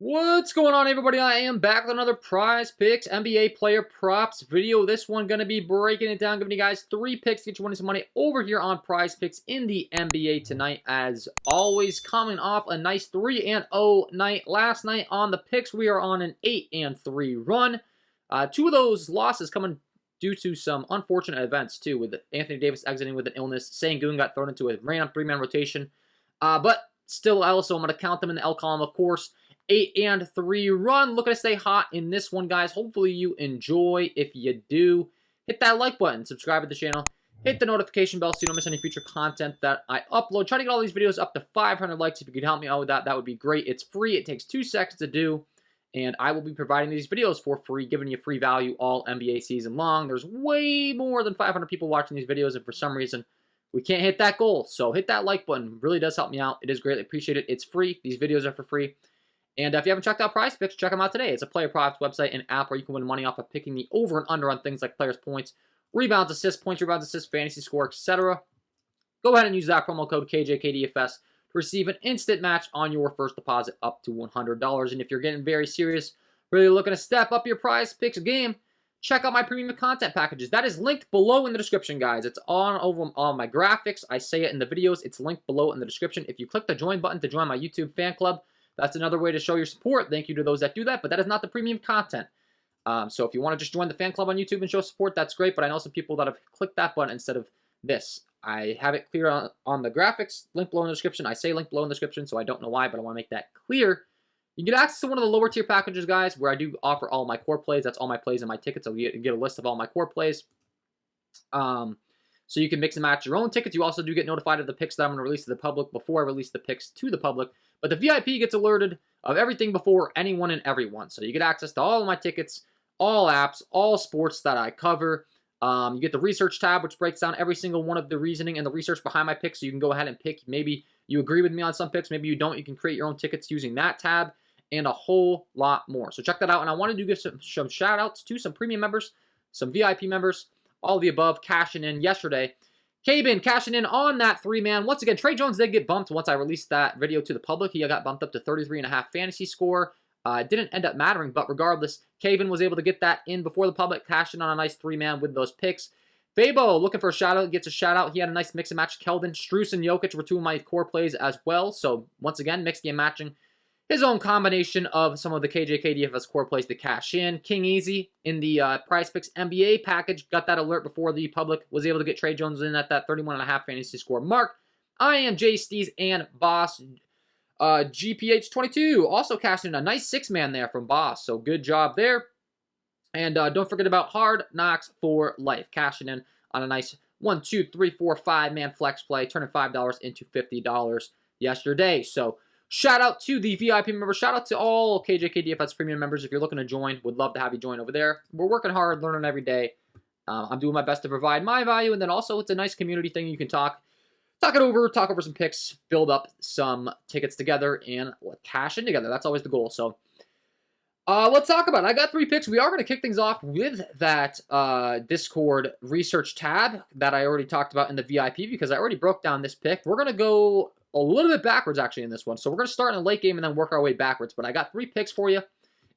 What's going on, everybody? I am back with another Prize Picks NBA player props video. This one going to be breaking it down, giving you guys 3 picks to get you winning some money over here on Prize Picks in the NBA tonight. As always, coming off a nice 3-0 night last night on the picks. We are on an 8-3 run. 2 of those losses coming due to some unfortunate events too, with Anthony Davis exiting with an illness. Sengun got thrown into a random 3-man rotation, but still, also I'm going to count them in the L column, of course. 8-3 run. Looking to stay hot in this one, guys. Hopefully you enjoy. If you do, hit that like button, subscribe to the channel, hit the notification bell so you don't miss any future content that I upload. Try to get all these videos up to 500 likes. If you could help me out with that, that would be great. It's free. It takes 2 seconds to do, and I will be providing these videos for free, giving you free value all NBA season long. There's way more than 500 people watching these videos, and for some reason, we can't hit that goal. So hit that like button. It really does help me out. It is greatly appreciated. It's free. These videos are for free. And if you haven't checked out Prizepicks, check them out today. It's a player props website and app where you can win money off of picking the over and under on things like players' points, rebounds, assists, points, rebounds, assists, fantasy score, etc. Go ahead and use that promo code KJK DFS to receive an instant match on your first deposit up to $100. And if you're getting very serious, really looking to step up your Prizepicks game, check out my premium content packages. That is linked below in the description, guys. It's on over all my graphics. I say it in the videos. It's linked below in the description. If you click the join button to join my YouTube fan club, that's another way to show your support. Thank you to those that do that, but that is not the premium content. So if you want to just join the fan club on YouTube and show support, that's great, but I know some people that have clicked that button instead of this. I have it clear on the graphics, link below in the description. I say link below in the description, so I don't know why, but I want to make that clear. You get access to one of the lower tier packages, guys, where I do offer all my core plays. That's all my plays and my tickets. So you get a list of all my core plays. So you can mix and match your own tickets. You also do get notified of the picks that I'm going to release to the public before I release the picks to the public. But the VIP gets alerted of everything before anyone and everyone. So you get access to all of my tickets, all apps, all sports that I cover. You get the research tab, which breaks down every single one of the reasoning and the research behind my picks. So you can go ahead and pick. Maybe you agree with me on some picks. Maybe you don't. You can create your own tickets using that tab and a whole lot more. So check that out. And I wanted to give some shout outs to some premium members, some VIP members, all of the above cashing in yesterday. Cabin cashing in on that 3-man. Once again, Trey Jones did get bumped once I released that video to the public. He got bumped up to 33.5 fantasy score. It didn't end up mattering, but regardless, Cabin was able to get that in before the public, cashing on a nice 3-man with those picks. Fabo looking for a shout out, gets a shout out. He had a nice mix and match. Keldon, Strus, and Jokic were 2 of my core plays as well. So once again, mixing and matching his own combination of some of the KJK DFS core plays to cash in. King Easy in the Prizepicks NBA package got that alert before the public was able to get Trey Jones in at that 31.5 fantasy score mark. I am Jay Stees and Boss GPH22 also cashed in a nice 6-man there from Boss. So good job there. And don't forget about Hard Knocks for Life, cashing in on a nice 1, 2, 3, 4, 5-man flex play, turning $5 into $50 yesterday. So shout out to the VIP members. Shout out to all KJK DFS premium members. If you're looking to join, would love to have you join over there. We're working hard, learning every day. I'm doing my best to provide my value, and then also it's a nice community thing. You can talk over some picks, build up some tickets together, and cash in together. That's always the goal. So let's talk about it. I got 3 picks. We are going to kick things off with that Discord research tab that I already talked about in the VIP because I already broke down this pick. We're going to go a little bit backwards, actually, in this one. So we're going to start in the late game and then work our way backwards. But I got 3 picks for you. And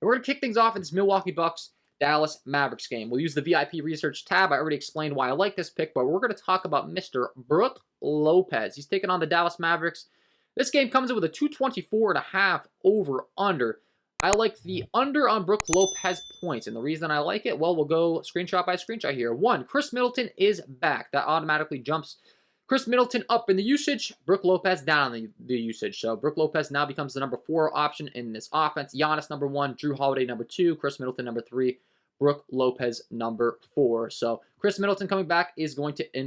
we're going to kick things off in this Milwaukee Bucks Dallas Mavericks game. We'll use the VIP research tab. I already explained why I like this pick, but we're going to talk about Mr. Brook Lopez. He's taking on the Dallas Mavericks. This game comes in with a 224.5 over-under. I like the under on Brook Lopez points, and the reason I like it, well, we'll go screenshot by screenshot here. 1, Chris Middleton is back. That automatically jumps Chris Middleton up in the usage, Brook Lopez down in the usage. So Brook Lopez now becomes the number 4 option in this offense. Giannis number 1, Drew Holiday number 2, Chris Middleton number 3, Brook Lopez number 4. So Chris Middleton coming back is going to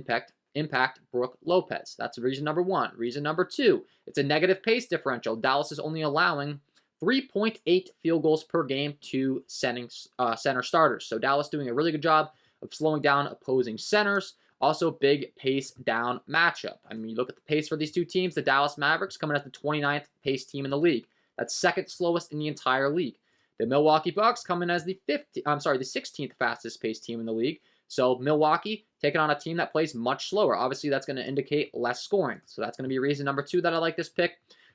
impact Brook Lopez. That's reason number 1. Reason number 2, it's a negative pace differential. Dallas is only allowing 3.8 field goals per game to center starters. So Dallas doing a really good job of slowing down opposing centers. Also, big pace down matchup. I mean, you look at the pace for these 2 teams. The Dallas Mavericks coming at the 29th pace team in the league. That's 2nd slowest in the entire league. The Milwaukee Bucks coming as the 16th fastest pace team in the league. So Milwaukee taking on a team that plays much slower. Obviously, that's going to indicate less scoring. So that's going to be reason number 2 that I like this pick.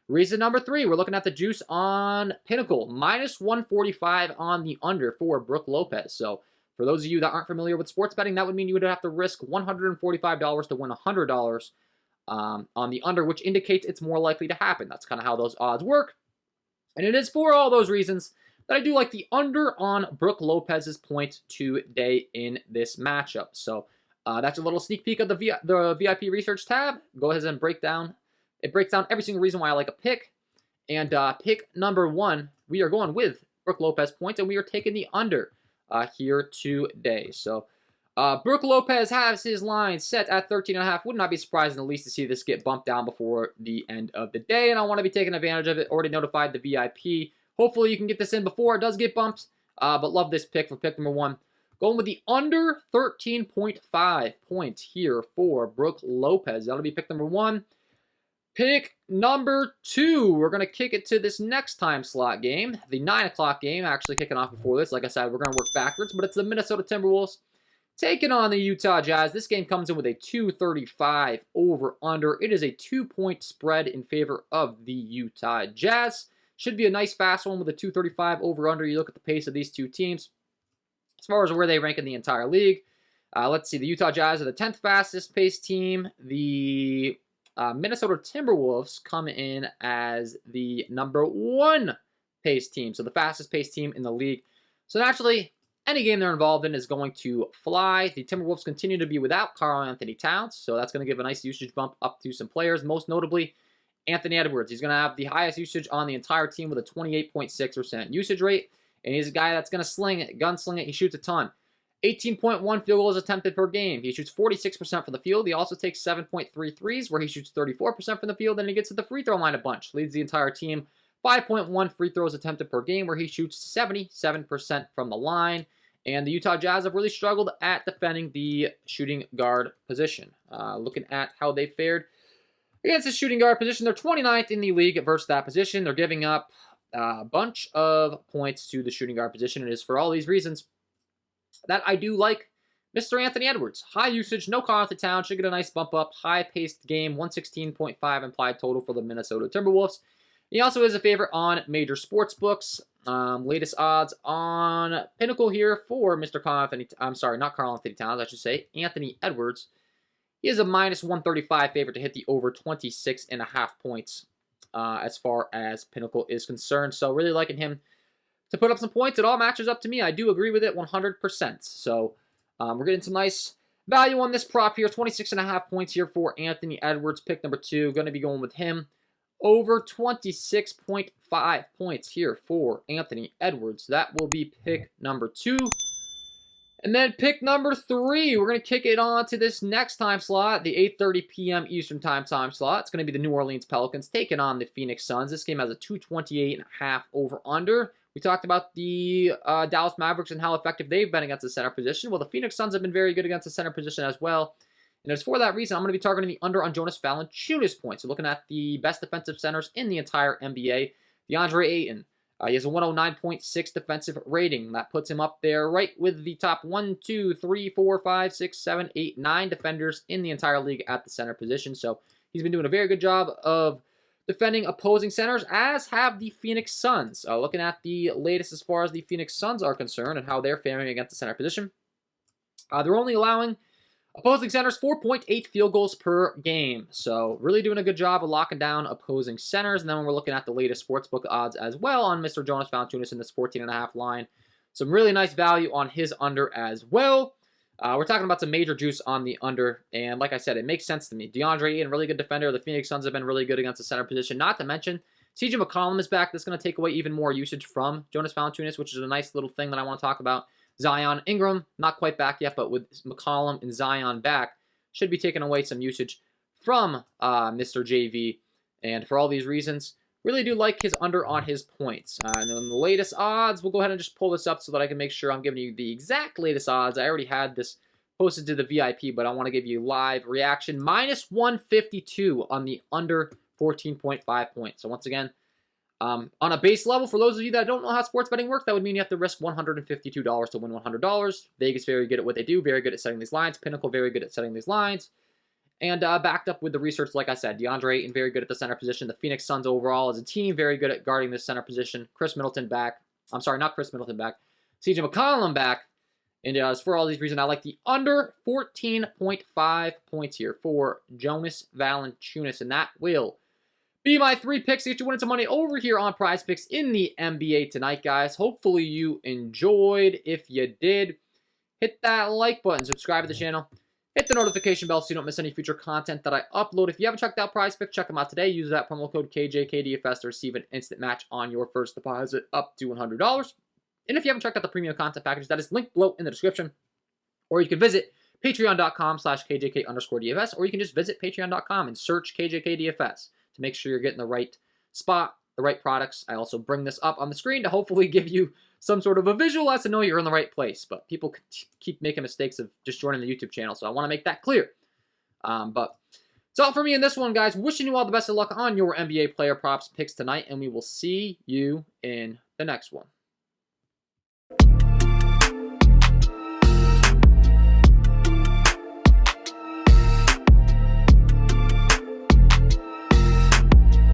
Reason number 3, we're looking at the juice on Pinnacle. Minus 145 on the under for Brook Lopez. So for those of you that aren't familiar with sports betting, that would mean you would have to risk $145 to win $100 on the under, which indicates it's more likely to happen. That's kind of how those odds work. And it is for all those reasons that I do like the under on Brook Lopez's points today in this matchup. So that's a little sneak peek of the VIP research tab. Go ahead and break down. It breaks down every single reason why I like a pick. And pick number 1, we are going with Brook Lopez points, and we are taking the under here today. So Brook Lopez has his line set at 13.5. Would not be surprised in the least to see this get bumped down before the end of the day, and I want to be taking advantage of it. Already notified the VIP. Hopefully you can get this in before it does get bumped, but love this pick for pick number 1. Going with the under 13.5 points here for Brook Lopez. That'll be pick number 1. Pick number 2, we're going to kick it to this next time slot game. The 9 o'clock game, actually kicking off before this. Like I said, we're going to work backwards, but it's the Minnesota Timberwolves taking on the Utah Jazz. This game comes in with a 235 over-under. It is a 2-point spread in favor of the Utah Jazz. Should be a nice fast one with a 235 over-under. You look at the pace of these two teams. As far as where they rank in the entire league, let's see. The Utah Jazz are the 10th fastest paced team. The Minnesota Timberwolves come in as the number 1 paced team. So the fastest paced team in the league. So naturally, any game they're involved in is going to fly. The Timberwolves continue to be without Karl-Anthony Towns, so that's going to give a nice usage bump up to some players, most notably Anthony Edwards. He's going to have the highest usage on the entire team with a 28.6% usage rate, and he's a guy that's going to sling it, gunsling it. He shoots a ton. 18.1 field goals attempted per game. He shoots 46% from the field. He also takes 7.3 threes, where he shoots 34% from the field, and he gets to the free throw line a bunch. Leads the entire team. 5.1 free throws attempted per game, where he shoots 77% from the line. And the Utah Jazz have really struggled at defending the shooting guard position. Looking at how they fared against the shooting guard position, they're 29th in the league versus that position. They're giving up a bunch of points to the shooting guard position. It is for all these reasons that I do like Mr. Anthony Edwards. High usage, no cost to town, should get a nice bump up. High-paced game, 116.5 implied total for the Minnesota Timberwolves. He also is a favorite on major sports books. Latest odds on Pinnacle here for Mr. Karl-Anthony, I'm sorry, not Karl-Anthony Towns, I should say, Anthony Edwards. He is a minus 135 favorite to hit the over 26.5 points as far as Pinnacle is concerned. So really liking him to put up some points. It all matches up to me. I do agree with it 100%. So we're getting some nice value on this prop here. 26.5 points here for Anthony Edwards. Pick number 2, going to be going with him. Over 26.5 points here for Anthony Edwards. That will be pick number 2. And then pick number 3, we're going to kick it on to this next time slot, the 8:30 p.m. Eastern time slot. It's going to be the New Orleans Pelicans taking on the Phoenix Suns. This game has a 228.5 over-under. We talked about the Dallas Mavericks and how effective they've been against the center position. Well, the Phoenix Suns have been very good against the center position as well. And it's for that reason I'm going to be targeting the under on Jonas Valanciunas points. So looking at the best defensive centers in the entire NBA, DeAndre Ayton. He has a 109.6 defensive rating. That puts him up there right with the top 1, 2, 3, 4, 5, 6, 7, 8, 9 defenders in the entire league at the center position. So he's been doing a very good job of defending opposing centers, as have the Phoenix Suns. Looking at the latest as far as the Phoenix Suns are concerned and how they're faring against the center position. They're only allowing opposing centers 4.8 field goals per game. So really doing a good job of locking down opposing centers. And then when we're looking at the latest sportsbook odds as well on Mr. Jonas Valanciunas in this 14.5 line. Some really nice value on his under as well. We're talking about some major juice on the under. And like I said, it makes sense to me. DeAndre Ayton, really good defender. The Phoenix Suns have been really good against the center position. Not to mention, CJ McCollum is back. That's going to take away even more usage from Jonas Valanciunas, which is a nice little thing that I want to talk about. Zion Ingram, not quite back yet, but with McCollum and Zion back, should be taking away some usage from Mr. JV. And for all these reasons, really do like his under on his points. And then the latest odds, we'll go ahead and just pull this up so that I can make sure I'm giving you the exact latest odds. I already had this posted to the VIP, but I want to give you live reaction. Minus 152 on the under 14.5 points. So once again, on a base level, for those of you that don't know how sports betting works, that would mean you have to risk $152 to win $100. Vegas very good at what they do, very good at setting these lines. Pinnacle very good at setting these lines. And backed up with the research, like I said, DeAndre Ayton very good at the center position. The Phoenix Suns overall as a team very good at guarding this center position. Chris Middleton back. I'm sorry, not Chris Middleton back. CJ McCollum back. And for all these reasons, I like the under 14.5 points here for Jonas Valanciunas. And that will be my 3 picks to get you winning some money over here on Prizepicks in the NBA tonight, guys. Hopefully you enjoyed. If you did, hit that like button, subscribe to the channel, hit the notification bell so you don't miss any future content that I upload. If you haven't checked out Prizepicks, check them out today. Use that promo code KJK DFS to receive an instant match on your first deposit up to $100. And if you haven't checked out the premium content packages, that is linked below in the description. Or you can visit patreon.com/KJK_DFS, or you can just visit patreon.com and search KJK DFS to make sure you're getting the right spot, the right products. I also bring this up on the screen to hopefully give you some sort of a visual as to know you're in the right place. But people keep making mistakes of just joining the YouTube channel, so I want to make that clear. But it's all for me in this one, guys. Wishing you all the best of luck on your NBA player props picks tonight, and we will see you in the next one.